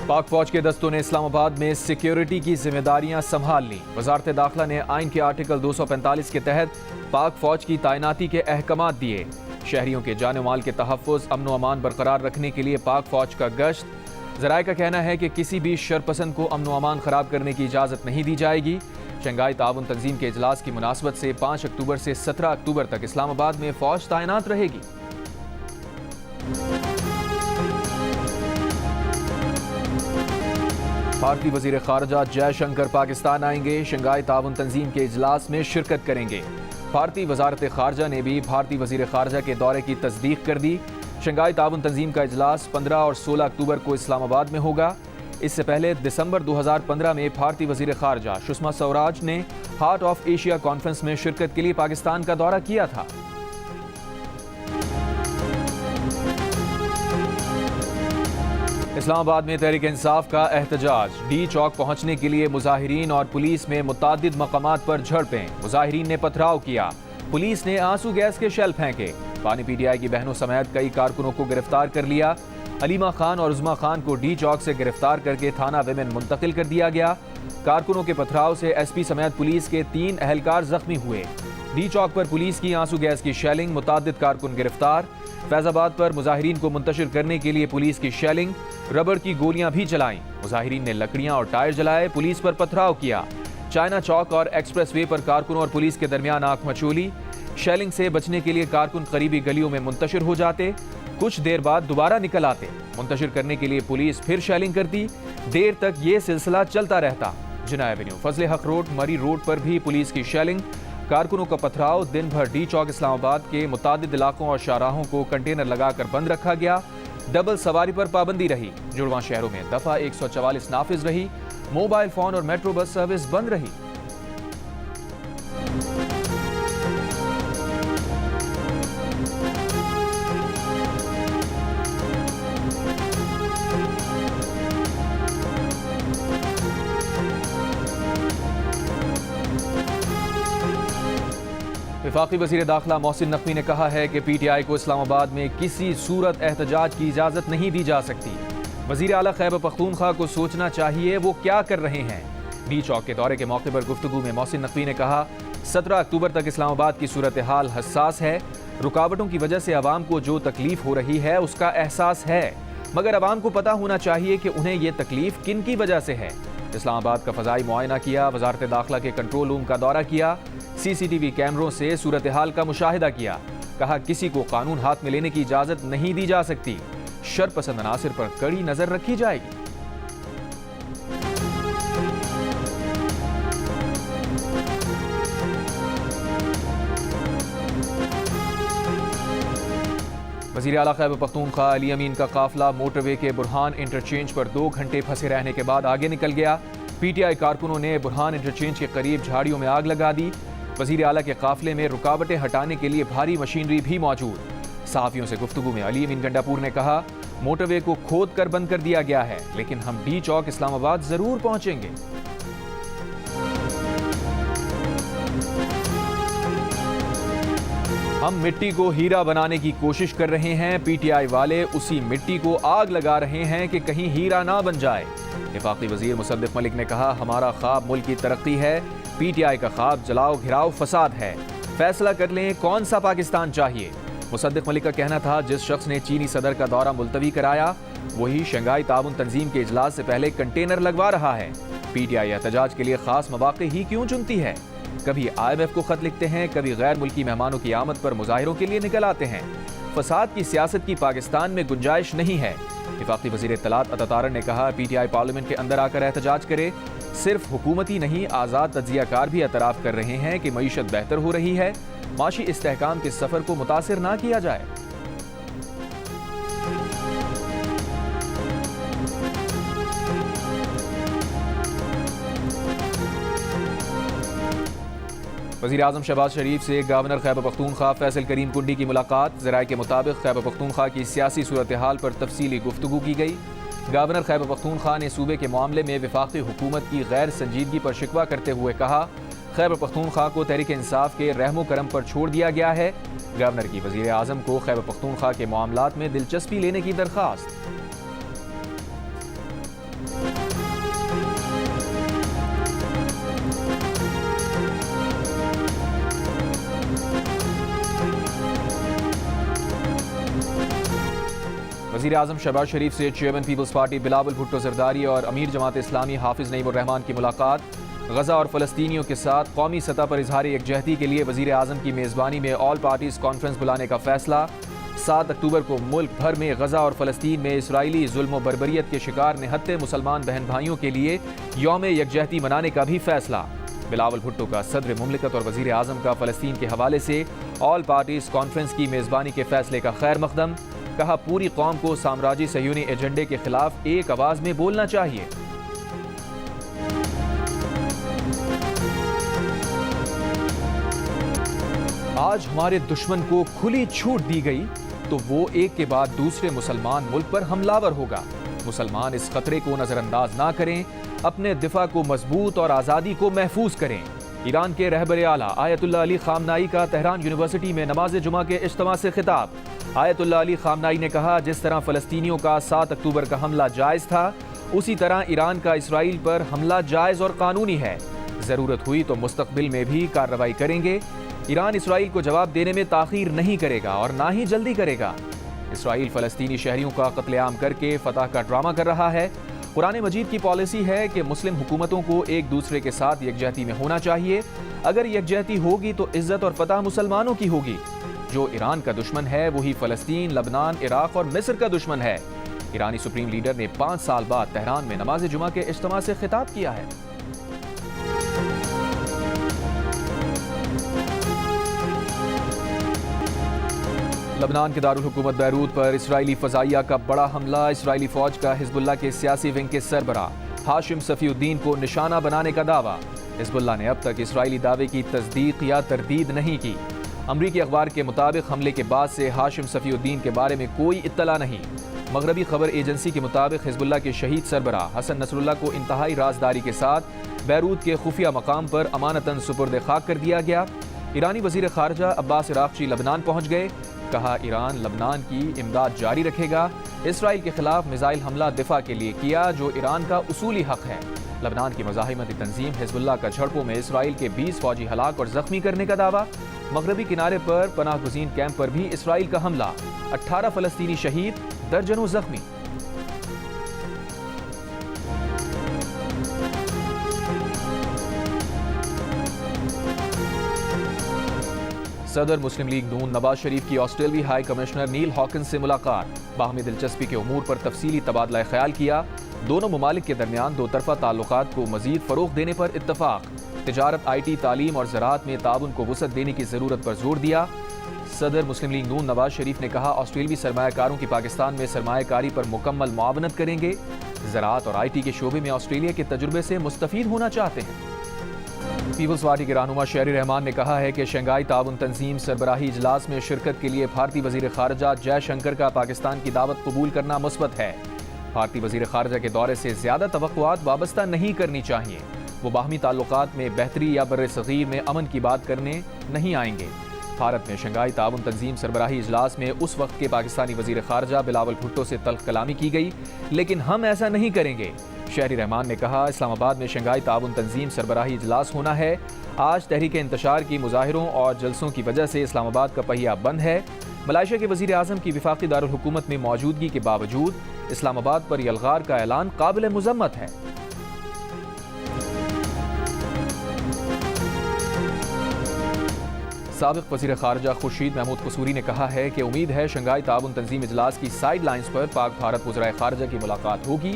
پاک فوج کے دستوں نے اسلام آباد میں سیکیورٹی کی ذمہ داریاں سنبھال لیں۔ وزارت داخلہ نے آئین کے آرٹیکل 245 کے تحت پاک فوج کی تعیناتی کے احکامات دیے۔ شہریوں کے جان و مال کے تحفظ، امن و امان برقرار رکھنے کے لیے پاک فوج کا گشت۔ ذرائع کا کہنا ہے کہ کسی بھی شرپسند کو امن و امان خراب کرنے کی اجازت نہیں دی جائے گی۔ شنگھائی تعاون تنظیم کے اجلاس کی مناسبت سے 5 اکتوبر سے 17 اکتوبر تک اسلام آباد میں فوج تعینات رہے گی۔ بھارتی وزیر خارجہ جے شنکر پاکستان آئیں گے، شنگھائی تعاون تنظیم کے اجلاس میں شرکت کریں گے۔ بھارتی وزارت خارجہ نے بھی بھارتی وزیر خارجہ کے دورے کی تصدیق کر دی۔ شنگھائی تعاون تنظیم کا اجلاس 15 اور 16 اکتوبر کو اسلام آباد میں ہوگا۔ اس سے پہلے دسمبر 2015 میں بھارتی وزیر خارجہ سشما سوراج نے ہارٹ آف ایشیا کانفرنس میں شرکت کے لیے پاکستان کا دورہ کیا تھا۔ اسلام آباد میں تحریک انصاف کا احتجاج، ڈی چوک پہنچنے کے لیے مظاہرین اور پولیس میں متعدد مقامات پر جھڑپیں، مظاہرین نے پتھراؤ کیا، پولیس نے آنسو گیس کے شیل پھینکے، بانی پی ٹی آئی کی بہنوں سمیت کئی کارکنوں کو گرفتار کر لیا۔ علیمہ خان اور عظمیٰ خان کو ڈی چوک سے گرفتار کر کے تھانہ ویمن منتقل کر دیا گیا۔ کارکنوں کے پتھراؤ سے ایس پی سمیت پولیس کے 3 اہلکار زخمی ہوئے۔ ڈی چوک پر پولیس کی آنسو گیس کی شیلنگ، متعدد کارکن گرفتار۔ فیض آباد پر مظاہرین کو منتشر کرنے کے لیے پولیس کی شیلنگ، ربڑ کی گولیاں بھی چلائیں، مظاہرین نے لکڑیاں اور ٹائر جلائے، پولیس پر پتھراؤ کیا۔ چائنا چوک اور ایکسپریس وے پر کارکنوں اور پولیس کے درمیان آنکھ مچولی، شیلنگ سے بچنے کے لیے کارکن قریبی گلیوں میں منتشر ہو جاتے، کچھ دیر بعد دوبارہ نکل آتے، منتشر کرنے کے لیے پولیس پھر شیلنگ کرتی، دیر تک یہ سلسلہ چلتا رہتا۔ جناح ایونیو، فضل حق روڈ، مری روڈ پر بھی پولیس کی شیلنگ، کارکنوں کا پتھراؤ، دن بھر ڈی چوک اسلام آباد کے متعدد علاقوں اور شاہراہوں کو کنٹینر لگا کر بند رکھا گیا، ڈبل سواری پر پابندی رہی، جڑواں شہروں میں دفعہ 144 نافذ رہی، موبائل فون اور میٹرو بس سروس بند رہی۔ وفاقی وزیر داخلہ محسن نقوی نے کہا ہے کہ پی ٹی آئی کو اسلام آباد میں کسی صورت احتجاج کی اجازت نہیں دی جا سکتی۔ وزیر اعلیٰ خیبر پختونخوا کو سوچنا چاہیے وہ کیا کر رہے ہیں۔ ڈی چوک کے دورے کے موقع پر گفتگو میں محسن نقوی نے کہا 17 اکتوبر تک اسلام آباد کی صورتحال حساس ہے، رکاوٹوں کی وجہ سے عوام کو جو تکلیف ہو رہی ہے اس کا احساس ہے، مگر عوام کو پتہ ہونا چاہیے کہ انہیں یہ تکلیف کن کی وجہ سے ہے۔ اسلام آباد کا فضائی معائنہ کیا، وزارت داخلہ کے کنٹرول روم کا دورہ کیا، سی سی ٹی وی کیمروں سے صورتحال کا مشاہدہ کیا، کہا کسی کو قانون ہاتھ میں لینے کی اجازت نہیں دی جا سکتی، شرپسند عناصر پر کڑی نظر رکھی جائے گی۔ وزیر اعلیٰ خیبر پختونخوا علی امین کا قافلہ موٹر وے کے برہان انٹرچینج پر 2 گھنٹے پھنسے رہنے کے بعد آگے نکل گیا۔ پی ٹی آئی کارکنوں نے برہان انٹرچینج کے قریب جھاڑیوں میں آگ لگا دی۔ وزیر اعلیٰ کے قافلے میں رکاوٹیں ہٹانے کے لیے بھاری مشینری بھی موجود۔ صحافیوں سے گفتگو میں علی امین گنڈاپور نے کہا موٹر وے کو کھود کر بند کر دیا گیا ہے، لیکن ہم ڈی چوک اسلام آباد ضرور پہنچیں گے۔ ہم مٹی کو ہیرا بنانے کی کوشش کر رہے ہیں، پی ٹی آئی والے اسی مٹی کو آگ لگا رہے ہیں کہ کہیں ہیرا نہ بن جائے۔ وفاقی وزیر مصدق ملک نے کہا ہمارا خواب ملک کی ترقی ہے، پی ٹی آئی کا خواب جلاؤ گھراؤ فساد ہے، فیصلہ کر لیں کون سا پاکستان چاہیے۔ مصدق ملک کا کہنا تھا جس شخص نے چینی صدر کا دورہ ملتوی کرایا وہی شنگھائی تعاون تنظیم کے اجلاس سے پہلے کنٹینر لگوا رہا ہے۔ پی ٹی آئی احتجاج کے لیے خاص مواقع ہی کیوں چنتی ہے؟ کبھی آئی ایم ایف کو خط لکھتے ہیں، کبھی غیر ملکی مہمانوں کی آمد پر مظاہروں کے لیے نکل آتے ہیں۔ فساد کی سیاست کی پاکستان میں گنجائش نہیں ہے۔ وفاقی وزیر اطلاعات عطا طارق نے کہا پی ٹی آئی پارلیمنٹ کے اندر آ کر احتجاج کرے، صرف حکومتی نہیں آزاد تجزیہ کار بھی اعتراف کر رہے ہیں کہ معیشت بہتر ہو رہی ہے، معاشی استحکام کے سفر کو متاثر نہ کیا جائے۔ وزیر اعظم شہباز شریف سے گورنر خیبر پختونخوا فیصل کریم کنڈی کی ملاقات، ذرائع کے مطابق خیبر پختونخوا کی سیاسی صورتحال پر تفصیلی گفتگو کی گئی۔ گورنر خیبر پختونخوا نے صوبے کے معاملے میں وفاقی حکومت کی غیر سنجیدگی پر شکوہ کرتے ہوئے کہا خیبر پختونخوا کو تحریک انصاف کے رحم و کرم پر چھوڑ دیا گیا ہے۔ گورنر کی وزیر اعظم کو خیبر پختونخوا کے معاملات میں دلچسپی لینے کی درخواست۔ وزیر اعظم شہباز شریف سے chairman Peoples Party Bilawal Bhutto Zardari اور امیر جماعت اسلامی حافظ نعیم الرحمان کی ملاقات۔ غزہ اور فلسطینیوں کے ساتھ قومی سطح پر اظہار یکجہتی کے لیے وزیر اعظم کی میزبانی میں آل پارٹیز کانفرنس بلانے کا فیصلہ۔ 7 اکتوبر کو ملک بھر میں غزہ اور فلسطین میں اسرائیلی ظلم و بربریت کے شکار نہتے مسلمان بہن بھائیوں کے لیے یوم یکجہتی منانے کا بھی فیصلہ۔ بلاول بھٹو کا صدر مملکت اور وزیر اعظم کا فلسطین کے حوالے سے آل پارٹیز کانفرنس کی میزبانی کے فیصلے کا خیر مقدم۔ کہا پوری قوم کو سامراجی صہیونی ایجنڈے کے خلاف ایک آواز میں بولنا چاہیے۔ آج ہمارے دشمن کو کھلی چھوٹ دی گئی تو وہ ایک کے بعد دوسرے مسلمان ملک پر حملہ آور ہوگا۔ مسلمان اس خطرے کو نظر انداز نہ کریں، اپنے دفاع کو مضبوط اور آزادی کو محفوظ کریں۔ ایران کے رہبر اعلیٰ آیت اللہ علی خامنائی کا تہران یونیورسٹی میں نماز جمعہ کے اجتماع سے خطاب۔ آیت اللہ علی خامنائی نے کہا جس طرح فلسطینیوں کا 7 اکتوبر کا حملہ جائز تھا، اسی طرح ایران کا اسرائیل پر حملہ جائز اور قانونی ہے۔ ضرورت ہوئی تو مستقبل میں بھی کارروائی کریں گے۔ ایران اسرائیل کو جواب دینے میں تاخیر نہیں کرے گا اور نہ ہی جلدی کرے گا۔ اسرائیل فلسطینی شہریوں کا قتل عام کر کے فتح کا ڈرامہ کر رہا ہے۔ قرآن مجید کی پالیسی ہے کہ مسلم حکومتوں کو ایک دوسرے کے ساتھ یکجہتی میں ہونا چاہیے۔ اگر یکجہتی ہوگی تو عزت اور فتح مسلمانوں کی ہوگی۔ جو ایران کا دشمن ہے وہی فلسطین، لبنان، عراق اور مصر کا دشمن ہے۔ ایرانی سپریم لیڈر نے 5 سال بعد تہران میں نماز جمعہ کے اجتماع سے خطاب کیا ہے۔ لبنان کے دارالحکومت بیروت پر اسرائیلی فضائیہ کا بڑا حملہ۔ اسرائیلی فوج کا حزب اللہ کے سیاسی ونگ کے سربراہ ہاشم صفی الدین کو نشانہ بنانے کا دعویٰ۔ حزب اللہ نے اب تک اسرائیلی دعوے کی تصدیق یا تردید نہیں کی۔ امریکی اخبار کے مطابق حملے کے بعد سے ہاشم صفی الدین کے بارے میں کوئی اطلاع نہیں۔ مغربی خبر ایجنسی کے مطابق حزب اللہ کے شہید سربراہ حسن نصر اللہ کو انتہائی رازداری کے ساتھ بیروت کے خفیہ مقام پر امانتاً سپرد خاک کر دیا گیا۔ ایرانی وزیر خارجہ عباس عراقچی لبنان پہنچ گئے۔ کہا ایران لبنان کی امداد جاری رکھے گا۔ اسرائیل کے خلاف میزائل حملہ دفاع کے لیے کیا جو ایران کا اصولی حق ہے۔ لبنان کی مزاحمتی تنظیم حزب اللہ کا جھڑپوں میں اسرائیل کے 20 فوجی ہلاک اور زخمی کرنے کا دعویٰ۔ مغربی کنارے پر پناہ گزین کیمپ پر بھی اسرائیل کا حملہ، 18 فلسطینی شہید، درجنوں زخمی۔ صدر مسلم لیگ نون نواز شریف کی آسٹریلوی ہائی کمشنر نیل ہاکنز سے ملاقات۔ باہمی دلچسپی کے امور پر تفصیلی تبادلہ خیال کیا۔ دونوں ممالک کے درمیان دو طرفہ تعلقات کو مزید فروغ دینے پر اتفاق۔ تجارت، آئی ٹی، تعلیم اور زراعت میں تعاون کو وسعت دینے کی ضرورت پر زور دیا۔ صدر مسلم لیگ نون نواز شریف نے کہا آسٹریلوی سرمایہ کاروں کی پاکستان میں سرمایہ کاری پر مکمل معاونت کریں گے۔ زراعت اور آئی ٹی کے شعبے میں آسٹریلیا کے تجربے سے مستفید ہونا چاہتے ہیں۔ پیپلز پارٹی کے رہنما شہری رحمان نے کہا ہے کہ شنگھائی تعاون تنظیم سربراہی اجلاس میں شرکت کے لیے بھارتی وزیر خارجہ جے شنکر کا پاکستان کی دعوت قبول کرنا مثبت ہے۔ بھارتی وزیر خارجہ کے دورے سے زیادہ توقعات وابستہ نہیں کرنی چاہیے۔ وہ باہمی تعلقات میں بہتری یا بر صغیر میں امن کی بات کرنے نہیں آئیں گے۔ بھارت میں شنگھائی تعاون تنظیم سربراہی اجلاس میں اس وقت کے پاکستانی وزیر خارجہ بلاول بھٹو سے تلخ کلامی کی گئی، لیکن ہم ایسا نہیں کریں گے۔ شہری رحمان نے کہا اسلام آباد میں شنگھائی تعاون تنظیم سربراہی اجلاس ہونا ہے۔ آج تحریک انتشار کی مظاہروں اور جلسوں کی وجہ سے اسلام آباد کا پہیہ بند ہے۔ ملائیشیا کے وزیر اعظم کی وفاقی دارالحکومت میں موجودگی کے باوجود اسلام آباد پر یلغار کا اعلان قابل مذمت ہے۔ سابق وزیر خارجہ خورشید محمود قصوری نے کہا ہے کہ امید ہے شنگھائی تعاون تنظیم اجلاس کی سائیڈ لائنز پر پاک بھارت وزرائے خارجہ کی ملاقات ہوگی۔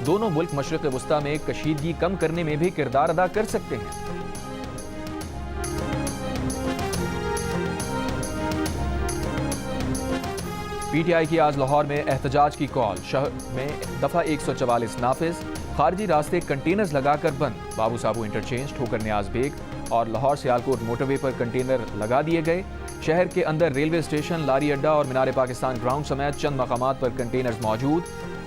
دونوں ملک مشرق وسطی میں کشیدگی کم کرنے میں بھی کردار ادا کر سکتے ہیں۔ پی ٹی آئی کی آج لاہور میں احتجاج کی کال، شہر میں دفعہ 144 نافذ، خارجی راستے کنٹینرز لگا کر بند۔ بابو صابو انٹرچینج، ٹھوکر نیاز بیگ اور لاہور سیالکوٹ موٹر وے پر کنٹینر لگا دیے گئے۔ شہر کے اندر ریلوے اسٹیشن، لاری اڈہ اور مینار پاکستان گراؤنڈ سمیت چند مقامات پر کنٹینرز موجود۔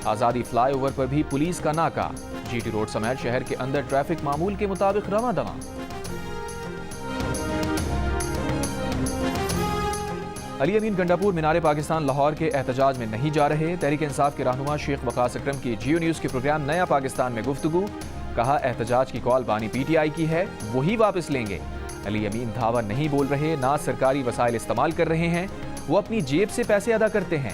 آزادی فلائی اوور پر بھی پولیس کا ناکہ۔ جی ٹی روڈ سمیت شہر کے اندر ٹریفک معمول کے مطابق رواں دواں۔ علی امین گنڈاپور مینار پاکستان لاہور کے احتجاج میں نہیں جا رہے۔ تحریک انصاف کے رہنما شیخ وقاص اکرم کی جیو نیوز کے پروگرام نیا پاکستان میں گفتگو۔ کہا احتجاج کی کال بانی پی ٹی آئی کی ہے، وہی واپس لیں گے۔ علی امین دھاوا نہیں بول رہے، نہ سرکاری وسائل استعمال کر رہے ہیں، وہ اپنی جیب سے پیسے ادا کرتے ہیں۔